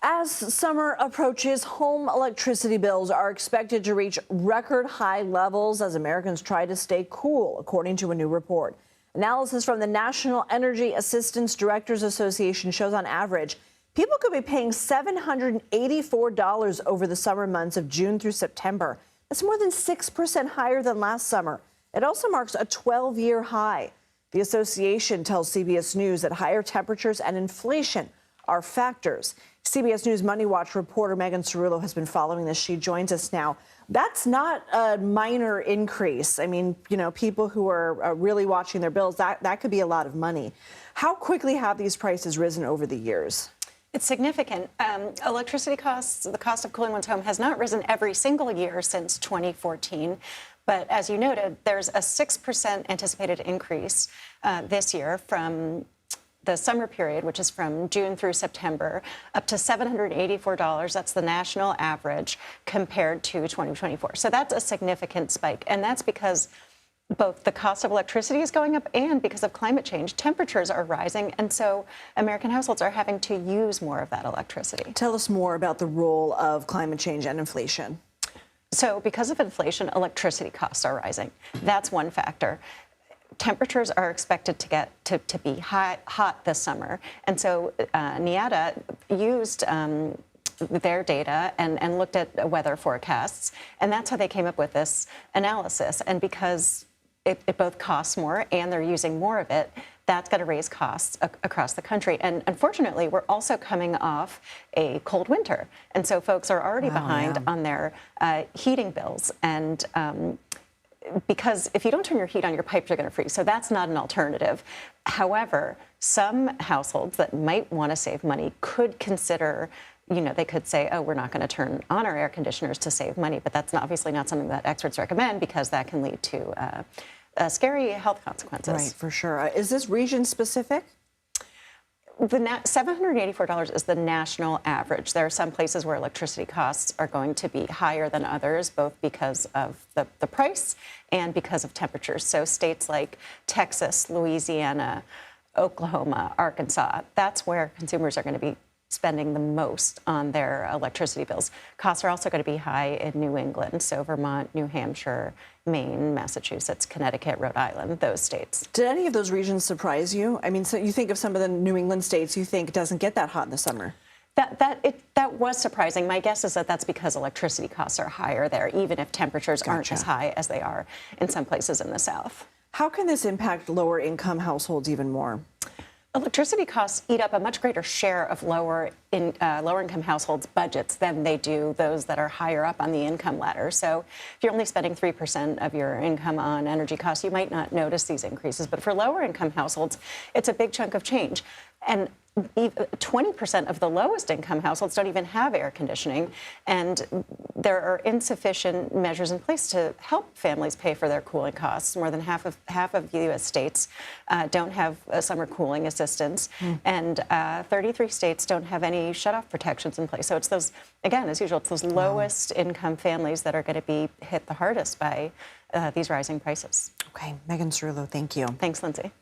As summer approaches, home electricity bills are expected to reach record high levels as Americans try to stay cool, according to a new report. Analysis from the National Energy Assistance Directors Association shows on average, people could be paying $784 over the summer months of June through September. That's more than 6% higher than last summer. It also marks a 12-year high. The association tells CBS News that higher temperatures and inflation are factors. CBS News MoneyWatch reporter Megan Cerullo has been following this. She joins us now. That's not a minor increase. I mean, people who are really watching their bills, that could be a lot of money. How quickly have these prices risen over the years? It's significant. Electricity costs, the cost of cooling one's home has not risen every single year since 2014. But as you noted, there's a 6% anticipated increase this year from the summer period, which is from June through September, up to $784. That's the national average compared to 2024. So that's a significant spike. And that's because both the cost of electricity is going up and because of climate change, temperatures are rising. And so American households are having to use more of that electricity. Tell us more about the role of climate change and inflation. So because of inflation, electricity costs are rising. That's one factor. Temperatures are expected to get to be hot this summer. And so NIATA used their data and looked at weather forecasts. And that's how they came up with this analysis. And because it both costs more and they're using more of it, that's going to raise costs across the country. And unfortunately, we're also coming off a cold winter. And so folks are already behind on their heating bills. And because if you don't turn your heat on, your pipes are going to freeze. So that's not an alternative. However, some households that might want to save money could consider, they could say, oh, we're not going to turn on our air conditioners to save money. But that's obviously not something that experts recommend because that can lead to scary health consequences. Right, for sure. Is this region specific? The $784 is the national average. There are some places where electricity costs are going to be higher than others, both because of the price and because of temperatures. So states like Texas, Louisiana, Oklahoma, Arkansas, that's where consumers are going to be spending the most on their electricity bills. Costs are also going to be high in New England, so Vermont, New Hampshire, Maine, Massachusetts, Connecticut, Rhode Island, those states. Did any of those regions surprise you? I mean, so you think of some of the New England states you think it doesn't get that hot in the summer. That was surprising. My guess is that that's because electricity costs are higher there, even if temperatures aren't as high as they are in some places in the South. How can this impact lower income households even more? Electricity costs eat up a much greater share of lower income households' budgets than they do those that are higher up on the income ladder. So if you're only spending 3% of your income on energy costs, you might not notice these increases. But for lower income households, it's a big chunk of change. And 20% of the lowest income households don't even have air conditioning, and there are insufficient measures in place to help families pay for their cooling costs. More than half of U.S. states don't have summer cooling assistance, and 33 states don't have any shutoff protections in place. So it's those, again, as usual, it's those lowest income families that are going to be hit the hardest by these rising prices. Okay, Megan Cerullo, thank you. Thanks, Lindsay.